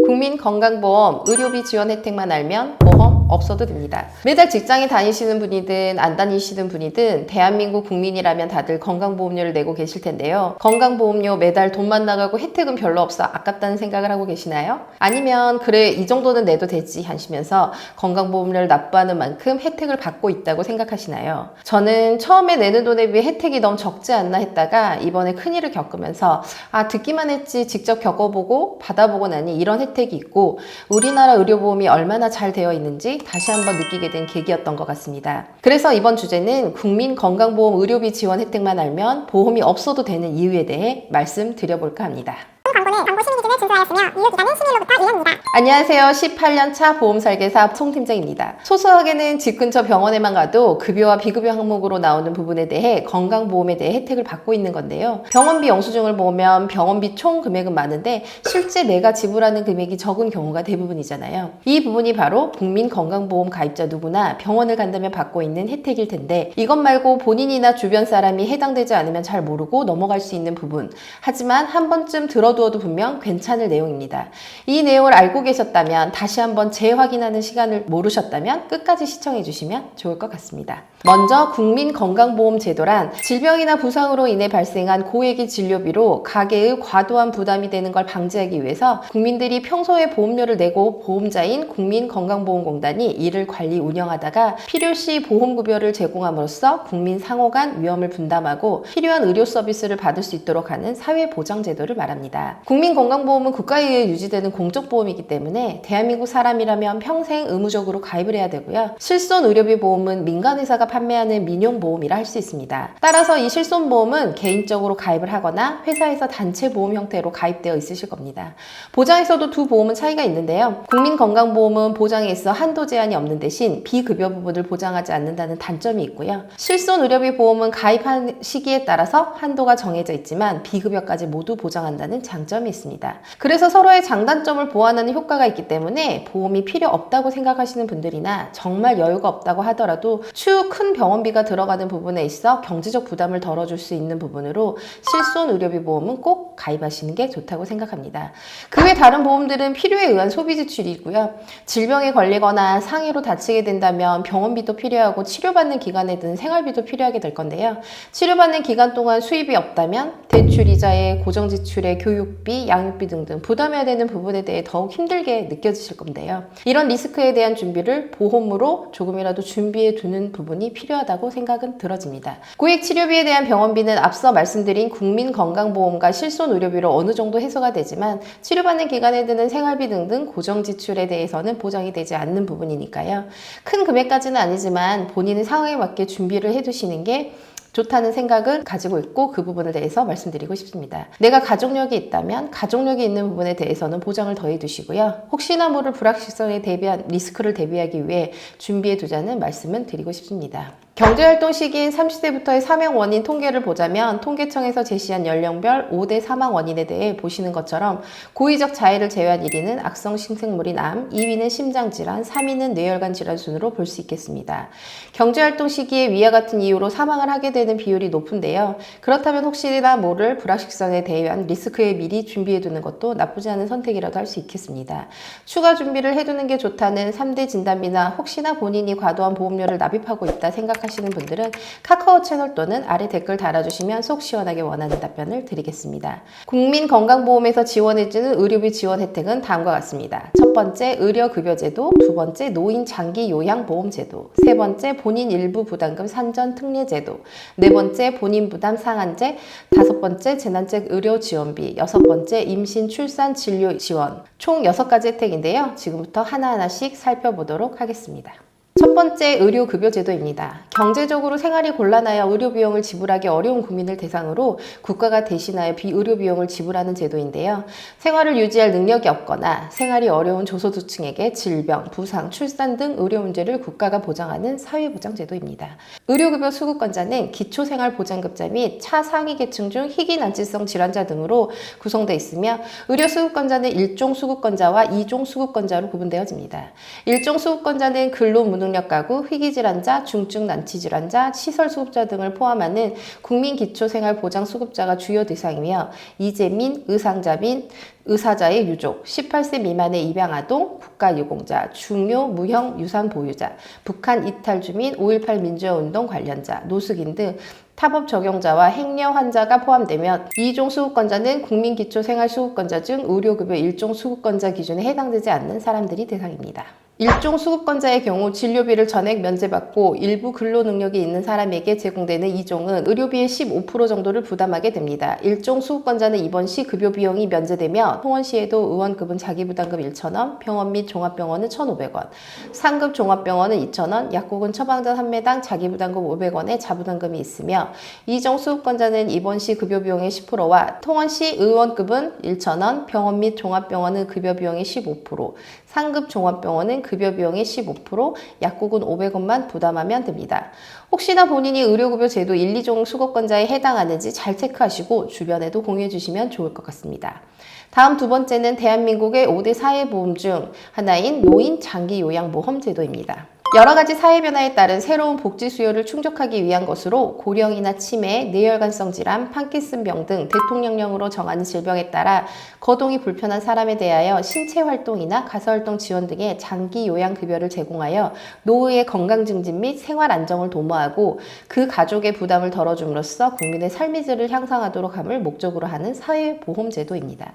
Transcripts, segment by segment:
국민건강보험 의료비 지원 혜택만 알면 보험 없어도 됩니다. 매달 직장에 다니시는 분이든 안 다니시는 분이든 대한민국 국민이라면 다들 건강보험료를 내고 계실 텐데요. 건강보험료 매달 돈만 나가고 혜택은 별로 없어 아깝다는 생각을 하고 계시나요? 아니면 그래 이 정도는 내도 되지 하시면서 건강보험료를 납부하는 만큼 혜택을 받고 있다고 생각하시나요? 저는 처음에 내는 돈에 비해 혜택이 너무 적지 않나 했다가 이번에 큰일을 겪으면서 듣기만 했지 직접 겪어보고 받아보고 나니 이런 혜택이 있고 우리나라 의료보험이 얼마나 잘 되어 있는지 다시 한번 느끼게 된 계기였던 것 같습니다. 그래서 이번 주제는 국민건강보험 의료비 지원 혜택만 알면 보험이 없어도 되는 이유에 대해 말씀드려볼까 합니다. 광고는 광고 심의 기준을 준수하였으며 유효기간은 10일로부터 1년입니다. 안녕하세요. 18년차 보험설계사 송 팀장입니다. 소소하게는 집 근처 병원에만 가도 급여와 비급여 항목으로 나오는 부분에 대해 건강보험에 대해 혜택을 받고 있는 건데요. 병원비 영수증을 보면 병원비 총 금액은 많은데 실제 내가 지불하는 금액이 적은 경우가 대부분이잖아요. 이 부분이 바로 국민건강보험 가입자 누구나 병원을 간다면 받고 있는 혜택일 텐데 이것 말고 본인이나 주변 사람이 해당되지 않으면 잘 모르고 넘어갈 수 있는 부분. 하지만 한 번쯤 들어두어도 분명 괜찮을 내용입니다. 이 내용을 알고 계셨다면 다시 한번 재확인하는 시간을 모르셨다면 끝까지 시청해 주시면 좋을 것 같습니다. 먼저 국민건강보험 제도란 질병이나 부상으로 인해 발생한 고액의 진료비로 가계의 과도한 부담이 되는 걸 방지하기 위해서 국민들이 평소에 보험료를 내고 보험자인 국민건강보험공단이 이를 관리 운영하다가 필요시 보험급여를 제공함으로써 국민 상호 간 위험을 분담하고 필요한 의료 서비스를 받을 수 있도록 하는 사회보장제도를 말합니다. 국민건강보험은 국가에 의해 유지되는 공적보험이기 때문에 대한민국 사람이라면 평생 의무적으로 가입을 해야 되고요. 실손의료비 보험은 민간회사가 판매하는 민용보험이라 할 수 있습니다. 따라서 이 실손보험은 개인적으로 가입을 하거나 회사에서 단체보험 형태로 가입되어 있으실 겁니다. 보장에서도 두 보험은 차이가 있는데요. 국민건강보험은 보장에 있어 한도 제한이 없는 대신 비급여 부분을 보장하지 않는다는 단점이 있고요. 실손의료비 보험은 가입한 시기에 따라서 한도가 정해져 있지만 비급여까지 모두 보장한다는 장점이 있습니다. 그래서 서로의 장단점을 보완하는 효과가 있기 때문에 보험이 필요 없다고 생각하시는 분들이나 정말 여유가 없다고 하더라도 추후 큰 병원비가 들어가는 부분에 있어 경제적 부담을 덜어줄 수 있는 부분으로 실손의료비 보험은 꼭 가입하시는 게 좋다고 생각합니다. 그 외 다른 보험들은 필요에 의한 소비 지출이고요. 질병에 걸리거나 상해로 다치게 된다면 병원비도 필요하고 치료받는 기간에 든 생활비도 필요하게 될 건데요. 치료받는 기간 동안 수입이 없다면 대출이자에 고정지출에 교육비, 양육비 등등 부담해야 되는 부분에 대해 더욱 힘들게 느껴지실 건데요. 이런 리스크에 대한 준비를 보험으로 조금이라도 준비해 두는 부분이 필요하다고 생각은 들어집니다. 고액 치료비에 대한 병원비는 앞서 말씀드린 국민건강보험과 실손의료비로 어느 정도 해소가 되지만 치료받는 기간에 드는 생활비 등등 고정지출에 대해서는 보장이 되지 않는 부분이니까요. 큰 금액까지는 아니지만 본인의 상황에 맞게 준비를 해두시는 게 좋다는 생각을 가지고 있고 그 부분에 대해서 말씀드리고 싶습니다. 내가 가족력이 있다면 가족력이 있는 부분에 대해서는 보장을 더해 두시고요. 혹시나 모를 불확실성에 대비한 리스크를 대비하기 위해 준비해 두자는 말씀을 드리고 싶습니다. 경제활동 시기인 30대부터의 사망 원인 통계를 보자면 통계청에서 제시한 연령별 5대 사망 원인에 대해 보시는 것처럼 고의적 자해를 제외한 1위는 악성신생물인 암, 2위는 심장질환, 3위는 뇌혈관 질환 순으로 볼 수 있겠습니다. 경제활동 시기에 위와 같은 이유로 사망을 하게 되는 비율이 높은데요. 그렇다면 혹시나 모를 불확실성에 대한 리스크에 미리 준비해두는 것도 나쁘지 않은 선택이라도 할 수 있겠습니다. 추가 준비를 해두는 게 좋다는 3대 진단비나 혹시나 본인이 과도한 보험료를 납입하고 있다 생각하시는 분들은 카카오 채널 또는 아래 댓글 달아주시면 속 시원하게 원하는 답변을 드리겠습니다. 국민건강보험에서 지원해주는 의료비 지원 혜택은 다음과 같습니다. 첫 번째 의료급여제도, 두 번째 노인장기요양보험제도, 세 번째 본인 일부 부담금 산전 특례제도, 네 번째 본인 부담 상한제, 다섯 번째 재난적 의료 지원비, 여섯 번째 임신 출산 진료 지원, 총 6가지 혜택인데요. 지금부터 하나하나씩 살펴보도록 하겠습니다. 첫 번째 의료급여제도입니다. 경제적으로 생활이 곤란하여 의료비용을 지불하기 어려운 국민을 대상으로 국가가 대신하여 비의료비용을 지불하는 제도인데요. 생활을 유지할 능력이 없거나 생활이 어려운 저소득층에게 질병, 부상, 출산 등 의료 문제를 국가가 보장하는 사회보장제도입니다. 의료급여 수급권자는 기초생활보장급자 및 차상위 계층 중 희귀난치성 질환자 등으로 구성되어 있으며 의료 수급권자는 1종 수급권자와 2종 수급권자로 구분되어집니다. 1종 수급권자는 근로무능 무능력 가구, 희귀질환자, 중증 난치질환자, 시설수급자 등을 포함하는 국민기초생활보장수급자가 주요 대상이며 이재민, 의상자빈, 의사자의 유족, 18세 미만의 입양아동, 국가유공자, 중요, 무형, 유산 보유자, 북한 이탈 주민, 5.18 민주화운동 관련자, 노숙인 등 타법 적용자와 행여 환자가 포함되면 2종 수급권자는 국민기초생활수급권자 중 의료급여 1종 수급권자 기준에 해당되지 않는 사람들이 대상입니다. 1종 수급권자의 경우 진료비를 전액 면제받고 일부 근로능력이 있는 사람에게 제공되는 2종은 의료비의 15% 정도를 부담하게 됩니다. 1종 수급권자는 입원 시 급여 비용이 면제되며 통원 시에도 의원급은 자기부담금 1,000원, 병원 및 종합병원은 1,500원, 상급 종합병원은 2,000원, 약국은 처방전 한 매당 자기부담금 500원의 자부담금이 있으며 2종 수급권자는 입원 시 급여 비용의 10%와 통원 시 의원급은 1,000원, 병원 및 종합병원은 급여 비용의 15%, 상급 종합병원은 급여 비용의 15%, 약국은 500원만 부담하면 됩니다. 혹시나 본인이 의료급여 제도 1, 2종 수급권자에 해당하는지 잘 체크하시고 주변에도 공유해 주시면 좋을 것 같습니다. 다음 두 번째는 대한민국의 5대 사회보험 중 하나인 노인 장기요양보험 제도입니다. 여러 가지 사회 변화에 따른 새로운 복지 수요를 충족하기 위한 것으로 고령이나 치매, 뇌혈관성 질환, 파킨슨병 등 대통령령으로 정하는 질병에 따라 거동이 불편한 사람에 대하여 신체 활동이나 가사활동 지원 등의 장기 요양급여를 제공하여 노후의 건강 증진 및 생활 안정을 도모하고 그 가족의 부담을 덜어줌으로써 국민의 삶의 질을 향상하도록 함을 목적으로 하는 사회보험제도입니다.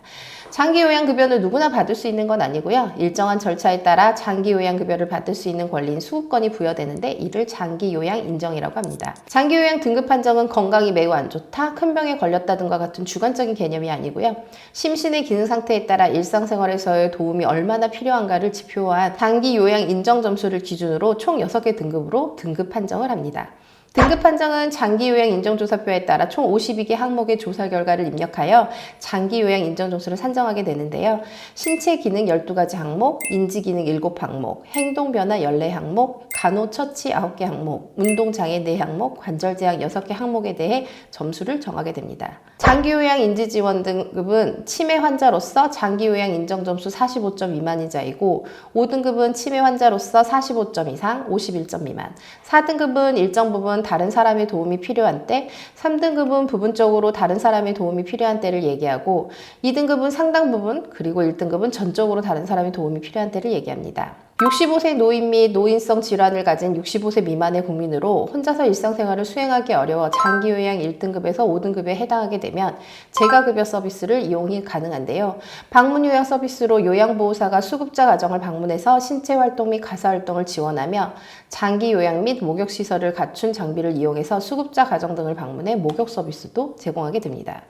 장기요양급여는 누구나 받을 수 있는 건 아니고요. 일정한 절차에 따라 장기요양급여를 받을 수 있는 권리인 수급권이 부여되는데 이를 장기요양 인정이라고 합니다. 장기요양 등급 판정은 건강이 매우 안 좋다, 큰 병에 걸렸다 등과 같은 주관적인 개념이 아니고요. 심신의 기능 상태에 따라 일상생활에서의 도움이 얼마나 필요한가를 지표화한 장기요양 인정 점수를 기준으로 총 6개 등급으로 등급 판정을 합니다. 등급 판정은 장기요양 인정조사표에 따라 총 52개 항목의 조사 결과를 입력하여 장기요양 인정점수를 산정하게 되는데요. 신체 기능 12가지 항목, 인지 기능 7항목, 행동변화 14항목, 간호처치 9개 항목, 운동장애 4항목, 관절제약 6개 항목에 대해 점수를 정하게 됩니다. 장기요양 인지지원 등급은 치매 환자로서 장기요양 인정점수 45점 미만인 자이고 5등급은 치매 환자로서 45점 이상, 51점 미만, 4등급은 일정 부분 다른 사람의 도움이 필요한 때, 3등급은 부분적으로 다른 사람의 도움이 필요한 때를 얘기하고 2등급은 상당 부분, 그리고 1등급은 전적으로 다른 사람의 도움이 필요한 때를 얘기합니다. 65세 노인 및 노인성 질환을 가진 65세 미만의 국민으로 혼자서 일상생활을 수행하기 어려워 장기요양 1등급에서 5등급에 해당하게 되면 재가급여 서비스를 이용이 가능한데요. 방문요양 서비스로 요양보호사가 수급자 가정을 방문해서 신체활동 및 가사활동을 지원하며 장기요양 및 목욕시설을 갖춘 장비를 이용해서 수급자 가정 등을 방문해 목욕 서비스도 제공하게 됩니다.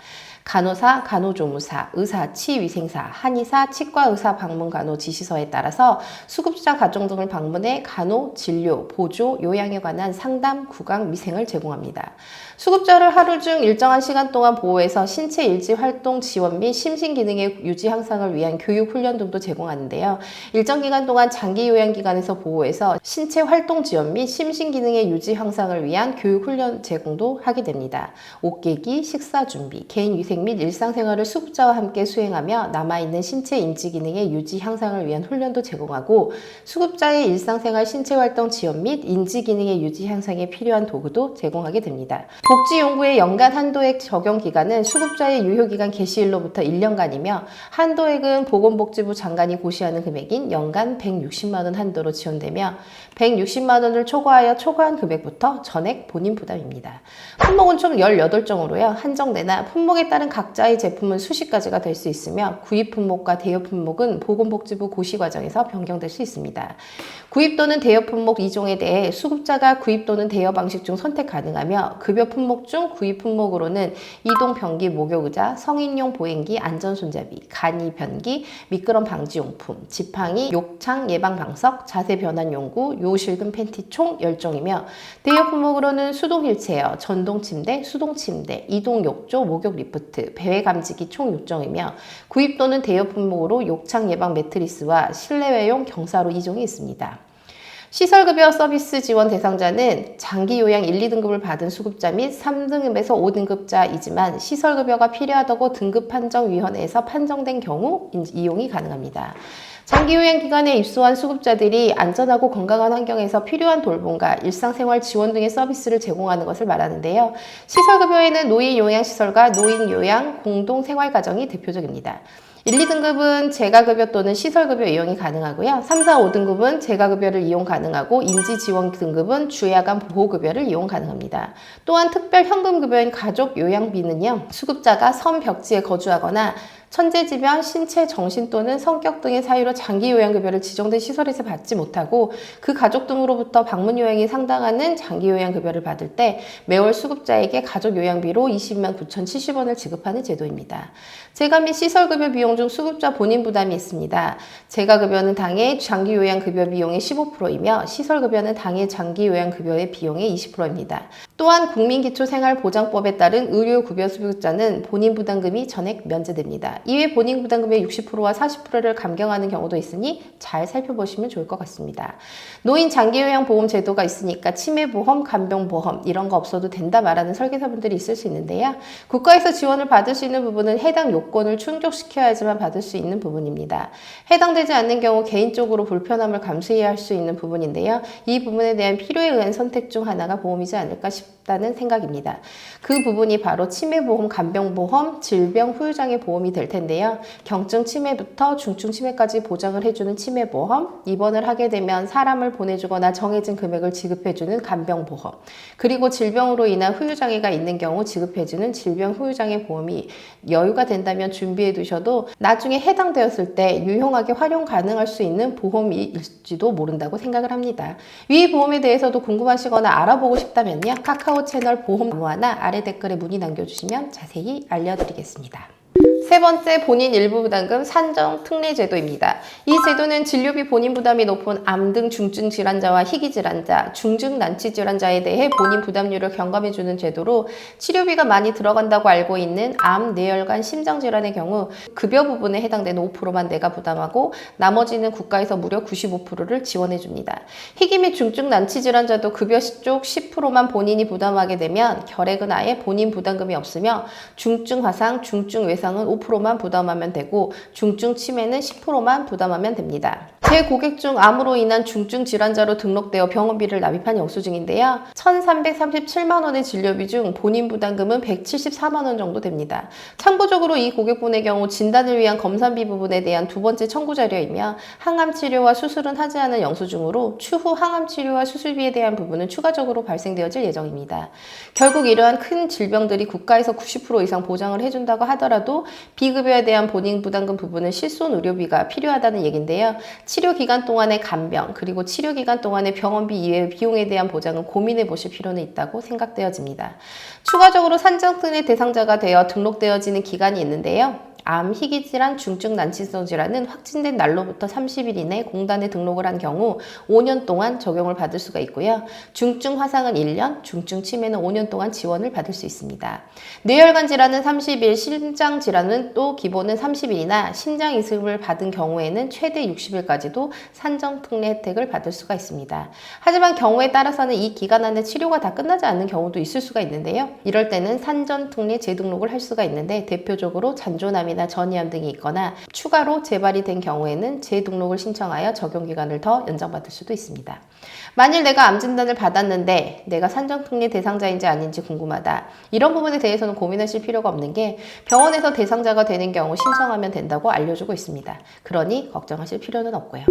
간호사, 간호조무사, 의사, 치위생사, 한의사, 치과의사 방문 간호 지시서에 따라서 수급자 가정 등을 방문해 간호, 진료, 보조, 요양에 관한 상담, 구강, 위생을 제공합니다. 수급자를 하루 중 일정한 시간 동안 보호해서 신체 일지 활동 지원 및 심신 기능의 유지 향상을 위한 교육 훈련 등도 제공하는데요. 일정 기간 동안 장기 요양 기관에서 보호해서 신체 활동 지원 및 심신 기능의 유지 향상을 위한 교육 훈련 제공도 하게 됩니다. 옷 깨기, 식사 준비, 개인 위생 및 일상생활을 수급자와 함께 수행하며 남아있는 신체 인지 기능의 유지 향상을 위한 훈련도 제공하고 수급자의 일상생활 신체활동 지원 및 인지 기능의 유지 향상에 필요한 도구도 제공하게 됩니다. 복지용구의 연간 한도액 적용 기간은 수급자의 유효기간 개시일로부터 1년간이며 한도액은 보건복지부 장관이 고시하는 금액인 연간 160만 원 한도로 지원되며 160만 원을 초과하여 초과한 금액부터 전액 본인 부담입니다. 품목은 총 18종으로요. 한정되나 품목에 따른 각자의 제품은 수십 가지가 될 수 있으며 구입 품목과 대여 품목은 보건복지부 고시 과정에서 변경될 수 있습니다. 구입 또는 대여 품목 2종에 대해 수급자가 구입 또는 대여 방식 중 선택 가능하며 급여 품목 중 구입 품목으로는 이동 변기 목욕의자, 성인용 보행기, 안전손잡이, 간이 변기, 미끄럼 방지용품, 지팡이, 욕창 예방 방석, 자세 변환 용구, 요실금 팬티 총 10종이며 대여 품목으로는 수동 휠체어, 전동 침대, 수동 침대, 이동 욕조, 목욕 리프트, 배회 감지기 총 6종이며 구입 또는 대여 품목으로 욕창 예방 매트리스와 실내외용 경사로 2종이 있습니다. 시설급여 서비스 지원 대상자는 장기요양 1, 2등급을 받은 수급자 및 3등급에서 5등급자이지만 시설급여가 필요하다고 등급판정위원회에서 판정된 경우 이용이 가능합니다. 장기요양 기관에 입소한 수급자들이 안전하고 건강한 환경에서 필요한 돌봄과 일상생활 지원 등의 서비스를 제공하는 것을 말하는데요. 시설급여에는 노인요양시설과 노인요양 공동생활가정이 대표적입니다. 1, 2등급은 재가급여 또는 시설급여 이용이 가능하고요. 3, 4, 5등급은 재가급여를 이용 가능하고 인지지원 등급은 주야간 보호급여를 이용 가능합니다. 또한 특별현금급여인 가족요양비는요. 수급자가 섬 벽지에 거주하거나 천재지변, 신체, 정신 또는 성격 등의 사유로 장기요양급여를 지정된 시설에서 받지 못하고 그 가족 등으로부터 방문요양이 상당하는 장기요양급여를 받을 때 매월 수급자에게 가족요양비로 20만 9,070원을 지급하는 제도입니다. 재가 및 시설급여 비용 중 수급자 본인 부담이 있습니다. 재가급여는 당해 장기요양급여 비용의 15%이며 시설급여는 당해 장기요양급여의 비용의 20%입니다. 또한 국민기초생활보장법에 따른 의료급여 수급자는 본인 부담금이 전액 면제됩니다. 이외 본인 부담금의 60%와 40%를 감경하는 경우도 있으니 잘 살펴보시면 좋을 것 같습니다. 노인 장기요양보험 제도가 있으니까 치매보험, 간병보험 이런 거 없어도 된다 말하는 설계사분들이 있을 수 있는데요. 국가에서 지원을 받을 수 있는 부분은 해당 요건을 충족시켜야지만 받을 수 있는 부분입니다. 해당되지 않는 경우 개인적으로 불편함을 감수해야 할 수 있는 부분인데요. 이 부분에 대한 필요에 의한 선택 중 하나가 보험이지 않을까 싶다는 생각입니다. 그 부분이 바로 치매보험, 간병보험, 질병 후유장애 보험이 될 텐데요. 경증 치매부터 중증 치매까지 보장을 해주는 치매보험, 입원을 하게 되면 사람을 보내주거나 정해진 금액을 지급해주는 간병보험, 그리고 질병으로 인한 후유장애가 있는 경우 지급해주는 질병 후유장애 보험이 여유가 된다면 준비해 두셔도 나중에 해당되었을 때 유용하게 활용 가능할 수 있는 보험일지도 모른다고 생각을 합니다. 위 보험에 대해서도 궁금하시거나 알아보고 싶다면요. 카카오 채널 보험 나무하나 아래 댓글에 문의 남겨주시면 자세히 알려드리겠습니다. 세 번째, 본인 일부 부담금 산정 특례 제도입니다. 이 제도는 진료비 본인 부담이 높은 암 등 중증 질환자와 희귀 질환자, 중증 난치 질환자에 대해 본인 부담률을 경감해주는 제도로 치료비가 많이 들어간다고 알고 있는 암, 뇌혈관, 심장 질환의 경우 급여 부분에 해당되는 5%만 내가 부담하고 나머지는 국가에서 무려 95%를 지원해줍니다. 희귀 및 중증 난치 질환자도 급여 쪽 10%만 본인이 부담하게 되면 결핵은 아예 본인 부담금이 없으며 중증 화상, 중증 외상은 5%만 부담하면 되고 중증 치매는 10%만 부담하면 됩니다. 제 고객 중 암으로 인한 중증 질환자로 등록되어 병원비를 납입한 영수증인데요. 1,337만 원의 진료비 중 본인 부담금은 174만 원 정도 됩니다. 참고적으로 이 고객분의 경우 진단을 위한 검사비 부분에 대한 두 번째 청구 자료이며 항암 치료와 수술은 하지 않은 영수증으로 추후 항암 치료와 수술비에 대한 부분은 추가적으로 발생되어질 예정입니다. 결국 이러한 큰 질병들이 국가에서 90% 이상 보장을 해준다고 하더라도 비급여에 대한 본인 부담금 부분은 실손 의료비가 필요하다는 얘긴데요. 치료 기간 동안의 간병, 그리고 치료 기간 동안의 병원비 이외의 비용에 대한 보장은 고민해 보실 필요는 있다고 생각되어집니다. 추가적으로 산정특례 대상자가 되어 등록되어지는 기간이 있는데요. 암, 희귀질환, 중증 난치성 질환은 확진된 날로부터 30일 이내 공단에 등록을 한 경우 5년 동안 적용을 받을 수가 있고요. 중증 화상은 1년, 중증 치매는 5년 동안 지원을 받을 수 있습니다. 뇌혈관 질환은 30일, 심장 질환은 또 기본은 30일이나 신장 이식을 받은 경우에는 최대 60일까지도 산정 특례 혜택을 받을 수가 있습니다. 하지만 경우에 따라서는 이 기간 안에 치료가 다 끝나지 않는 경우도 있을 수가 있는데요. 이럴 때는 산정 특례 재등록을 할 수가 있는데 대표적으로 잔존암이나 전이암 등이 있거나 추가로 재발이 된 경우에는 재등록을 신청하여 적용기간을 더 연장받을 수도 있습니다. 만일 내가 암 진단을 받았는데 내가 산정특례 대상자인지 아닌지 궁금하다. 이런 부분에 대해서는 고민하실 필요가 없는 게 병원에서 대상자가 되는 경우 신청하면 된다고 알려주고 있습니다. 그러니 걱정하실 필요는 없고요.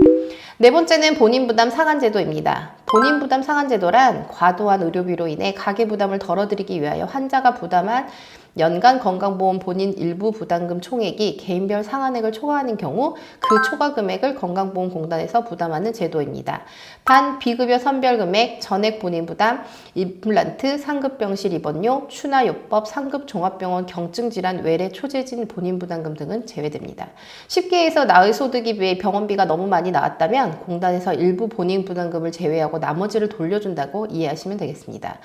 네 번째는 본인 부담 상한 제도입니다. 본인 부담 상한 제도란 과도한 의료비로 인해 가계 부담을 덜어드리기 위하여 환자가 부담한 연간 건강보험 본인 일부 부담금 총액이 개인별 상한액을 초과하는 경우 그 초과 금액을 건강보험공단에서 부담하는 제도입니다. 단 비급여 선별금액, 전액 본인 부담, 임플란트, 상급병실 입원료, 추나요법, 상급 종합병원 경증질환 외래 초재진 본인 부담금 등은 제외됩니다. 쉽게 해서 나의 소득에 비해 병원비가 너무 많이 나왔다면 공단에서 일부 본인 부담금을 제외하고 나머지를 돌려준다고 이해하시면 되겠습니다.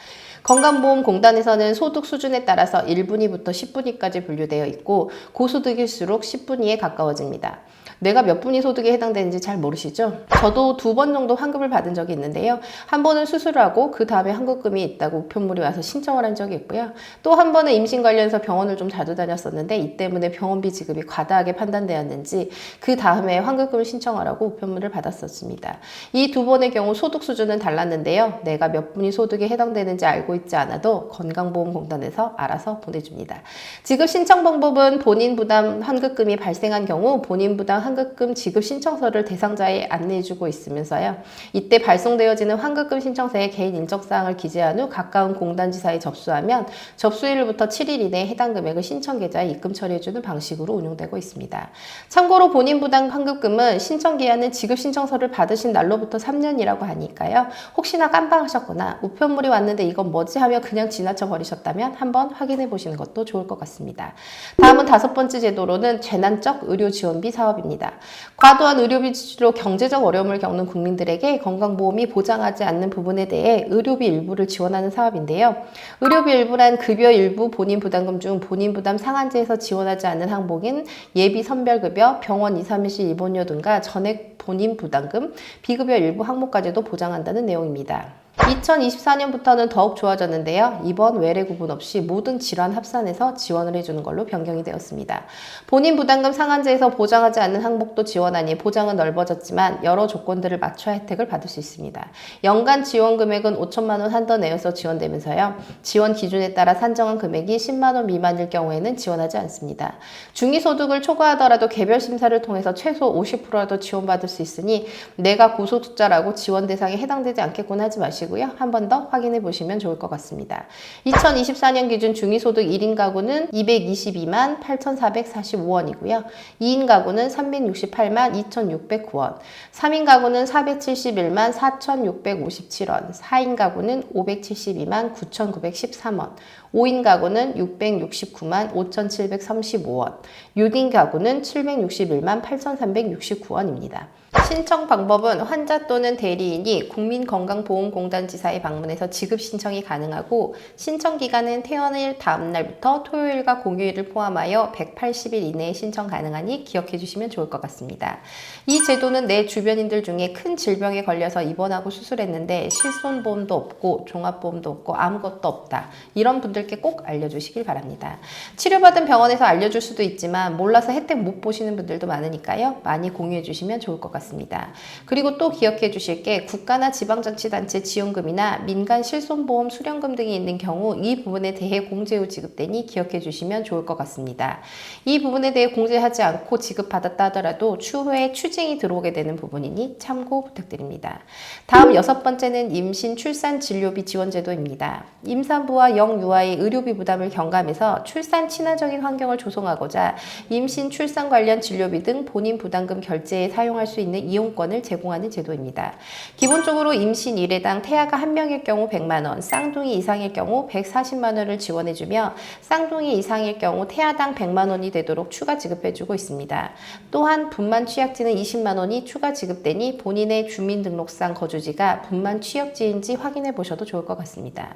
건강보험공단에서는 소득 수준에 따라서 1분위부터 10분위까지 분류되어 있고 고소득일수록 10분위에 가까워집니다. 내가 몇 분위 소득에 해당되는지 잘 모르시죠? 저도 2번 정도 환급을 받은 적이 있는데요. 한 번은 수술을 하고 그 다음에 환급금이 있다고 우편물이 와서 신청을 한 적이 있고요. 또 한 번은 임신 관련해서 병원을 좀 자주 다녔었는데 이 때문에 병원비 지급이 과다하게 판단되었는지 그 다음에 환급금을 신청하라고 우편물을 받았었습니다. 이 2번의 경우 소득 수준은 달랐는데요. 내가 몇 분위 소득에 해당되는지 알고 있지 않아도 건강보험공단에서 알아서 보내줍니다. 지급 신청 방법은 본인 부담 환급금이 발생한 경우 본인 부담 환급금 지급 신청서를 대상자에 안내해주고 있으면서요. 이때 발송되어지는 환급금 신청서에 개인 인적사항을 기재한 후 가까운 공단지사에 접수하면 접수일부터 7일 이내에 해당 금액을 신청 계좌에 입금 처리해주는 방식으로 운영되고 있습니다. 참고로 본인 부담 환급금은 신청 기한은 지급 신청서를 받으신 날로부터 3년이라고 하니까요. 혹시나 깜빡하셨거나 우편물이 왔는데 이건 뭐지 하며 그냥 지나쳐 버리셨다면 한번 확인해 보시는 것도 좋을 것 같습니다. 다음은 5번째 제도로는 재난적 의료지원비 사업입니다. 과도한 의료비 지출로 경제적 어려움을 겪는 국민들에게 건강보험이 보장하지 않는 부분에 대해 의료비 일부를 지원하는 사업인데요. 의료비 일부란 급여 일부 본인 부담금 중 본인 부담 상한제에서 지원하지 않는 항목인 예비 선별급여, 병원 2, 3일씩 입원료 등과 전액 본인 부담금, 비급여 일부 항목까지도 보장한다는 내용입니다. 2024년부터는 더욱 좋아졌는데요. 이번 외래 구분 없이 모든 질환 합산해서 지원을 해주는 걸로 변경이 되었습니다. 본인 부담금 상한제에서 보장하지 않는 항목도 지원하니 보장은 넓어졌지만 여러 조건들을 맞춰야 혜택을 받을 수 있습니다. 연간 지원 금액은 5천만 원 한도 내에서 지원되면서요. 지원 기준에 따라 산정한 금액이 10만 원 미만일 경우에는 지원하지 않습니다. 중위소득을 초과하더라도 개별 심사를 통해서 최소 50%라도 지원받을 수 있으니 내가 고소득자라고 지원 대상에 해당되지 않겠구나 하지 마시고 한 번 더 확인해 보시면 좋을 것 같습니다. 2024년 기준 중위소득 1인 가구는 222만 8,445원이고요. 2인 가구는 368만 2,609원, 3인 가구는 471만 4,657원, 4인 가구는 572만 9,913원, 5인 가구는 669만 5,735원, 6인 가구는 761만 8,369원입니다. 신청 방법은 환자 또는 대리인이 국민건강보험공단지사에 방문해서 지급 신청이 가능하고 신청 기간은 퇴원일 다음 날부터 토요일과 공휴일을 포함하여 180일 이내에 신청 가능하니 기억해 주시면 좋을 것 같습니다. 이 제도는 내 주변인들 중에 큰 질병에 걸려서 입원하고 수술했는데 실손보험도 없고 종합보험도 없고 아무것도 없다. 이런 분들께 꼭 알려주시길 바랍니다. 치료받은 병원에서 알려줄 수도 있지만 몰라서 혜택 못 보시는 분들도 많으니까요. 많이 공유해 주시면 좋을 것 같습니다. 그리고 또 기억해 주실 게 국가나 지방자치단체 지원금이나 민간 실손보험 수령금 등이 있는 경우 이 부분에 대해 공제 후 지급되니 기억해 주시면 좋을 것 같습니다. 이 부분에 대해 공제하지 않고 지급받았다 하더라도 추후에 추징이 들어오게 되는 부분이니 참고 부탁드립니다. 다음 6번째는 임신 출산 진료비 지원 제도입니다. 임산부와 영유아의 의료비 부담을 경감해서 출산 친화적인 환경을 조성하고자 임신 출산 관련 진료비 등 본인 부담금 결제에 사용할 수 있는 이용권을 제공하는 제도입니다. 기본적으로 임신 1회당 태아가 1명일 경우 100만 원, 쌍둥이 이상일 경우 140만 원을 지원해주며 쌍둥이 이상일 경우 태아당 100만 원이 되도록 추가 지급해주고 있습니다. 또한 분만 취약지는 20만 원이 추가 지급되니 본인의 주민등록상 거주지가 분만 취약지인지 확인해 보셔도 좋을 것 같습니다.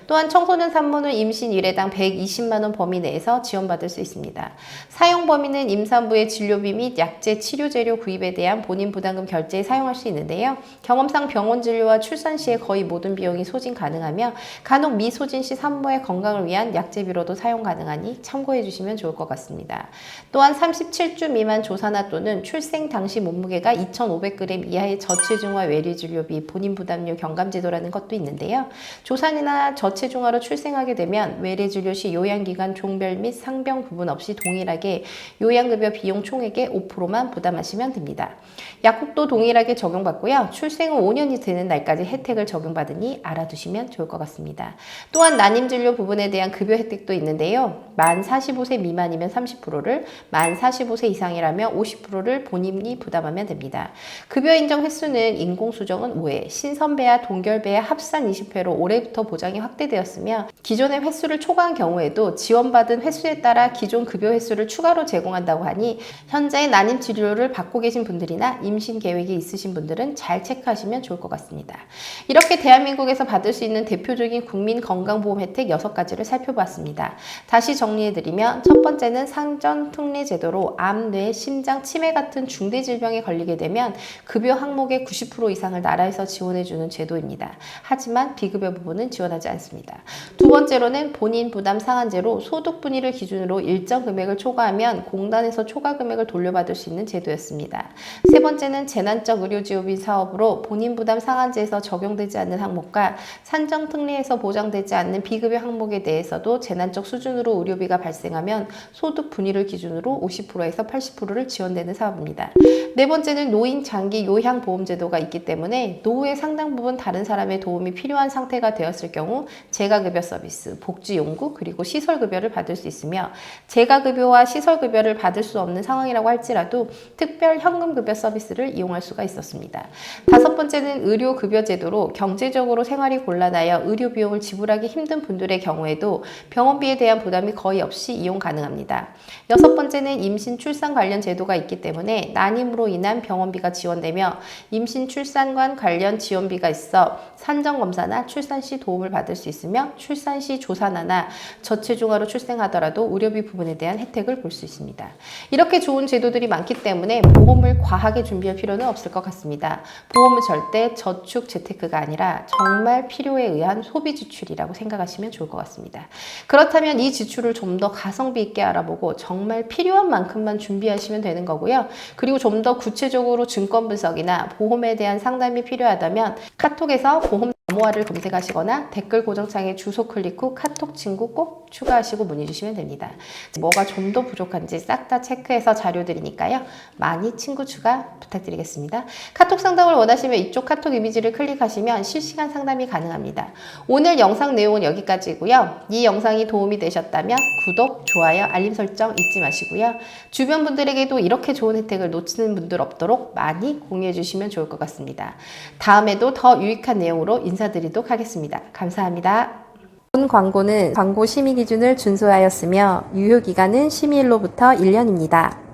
또한 청소년 산모는 임신 1회당 120만 원 범위 내에서 지원받을 수 있습니다. 사용 범위는 임산부의 진료비 및 약제 치료재료 구입에 대한 본인 부담금 결제에 사용할 수 있는데요. 경험상 병원 진료와 출산 시에 거의 모든 비용이 소진 가능하며 간혹 미소진 시 산모의 건강을 위한 약제비로도 사용 가능하니 참고해 주시면 좋을 것 같습니다. 또한 37주 미만 조산아 또는 출생 당시 몸무게가 2,500g 이하의 저체중아 외래 진료비 본인 부담료 경감 제도라는 것도 있는데요. 조산이나 저체중아로 출생하게 되면 외래 진료 시 요양기간 종별 및 상병 구분 없이 동일하게 요양급여 비용 총액의 5%만 부담하시면 됩니다. 약국도 동일하게 적용받고요. 출생 후 5년이 되는 날까지 혜택을 적용받으니 알아두시면 좋을 것 같습니다. 또한 난임진료 부분에 대한 급여 혜택도 있는데요. 만 45세 미만이면 30%를, 만 45세 이상이라면 50%를 본인이 부담하면 됩니다. 급여 인정 횟수는 인공수정은 5회, 신선배와 동결배의 합산 20회로 올해부터 보장이 확대되었으며 기존의 경우에는 횟수를 초과한 경우에도 지원받은 횟수에 따라 기존 급여 횟수를 추가로 제공한다고 하니 현재 난임 치료를 받고 계신 분들이나 임신 계획이 있으신 분들은 잘 체크하시면 좋을 것 같습니다. 이렇게 대한민국에서 받을 수 있는 대표적인 국민 건강보험 혜택 6가지를 살펴봤습니다. 다시 정리해드리면 첫 번째는 상전특례 제도로 암, 뇌, 심장, 치매 같은 중대 질병에 걸리게 되면 급여 항목의 90% 이상을 나라에서 지원해주는 제도입니다. 하지만 비급여 부분은 지원하지 않습니다. 두 번째로는 본인 부담 상한제로 소득 분위를 기준으로 일정 금액을 초과하면 공단에서 초과 금액을 돌려받을 수 있는 제도였습니다. 세 번째는 재난적 의료지원비 사업으로 본인 부담 상한제에서 적용되지 않는 항목과 산정특례에서 보장되지 않는 비급여 항목에 대해서도 재난적 수준으로 의료비가 발생하면 소득 분위를 기준으로 50%에서 80%를 지원되는 사업입니다. 네 번째는 노인 장기 요양 보험 제도가 있기 때문에 노후의 상당 부분 다른 사람의 도움이 필요한 상태가 되었을 경우 재가급여 서비스, 복지용구, 그리고 시설급여를 받을 수 있으며 재가급여와 시설급여를 받을 수 없는 상황이라고 할지라도 특별 현금급여 서비스를 이용할 수가 있었습니다. 다섯 번째는 의료급여 제도로 경제적으로 생활이 곤란하여 의료 비용을 지불하기 힘든 분들의 경우에도 병원비에 대한 부담이 거의 없이 이용 가능합니다. 여섯 번째는 임신 출산 관련 제도가 있기 때문에 난임으로 인한 병원비가 지원되며 임신 출산관 관련 지원비가 있어 산정검사나 출산 시 도움을 받을 수 있으며 출산 시 조산하나 저체중아로 출생하더라도 의료비 부분에 대한 혜택을 볼 수 있습니다. 이렇게 좋은 제도들이 많기 때문에 보험을 과하게 준비할 필요는 없을 것 같습니다. 보험은 절대 저축 재테크가 아니라 정말 필요에 의한 소비 지출이라고 생각하시면 좋을 것 같습니다. 그렇다면 이 지출을 좀 더 가성비 있게 알아보고 정말 필요한 만큼만 준비하시면 되는 거고요. 그리고 좀 더 구체적으로 증권 분석이나 보험에 대한 상담이 필요하다면 카톡에서 보험 암호화를 검색하시거나 댓글 고정창에 주소 클릭 후 카톡 친구 꼭 추가하시고 문의 주시면 됩니다. 뭐가 좀 더 부족한지 싹 다 체크해서 자료 드리니까요. 많이 친구 추가 부탁드리겠습니다. 카톡 상담을 원하시면 이쪽 카톡 이미지를 클릭하시면 실시간 상담이 가능합니다. 오늘 영상 내용은 여기까지고요. 이 영상이 도움이 되셨다면 구독, 좋아요, 알림 설정 잊지 마시고요. 주변 분들에게도 이렇게 좋은 혜택을 놓치는 분들 없도록 많이 공유해 주시면 좋을 것 같습니다. 다음에도 더 유익한 내용으로 인사드리도록 하겠습니다. 감사합니다. 본 광고는 광고 심의 기준을 준수하였으며 유효기간은 심의일로부터 1년입니다.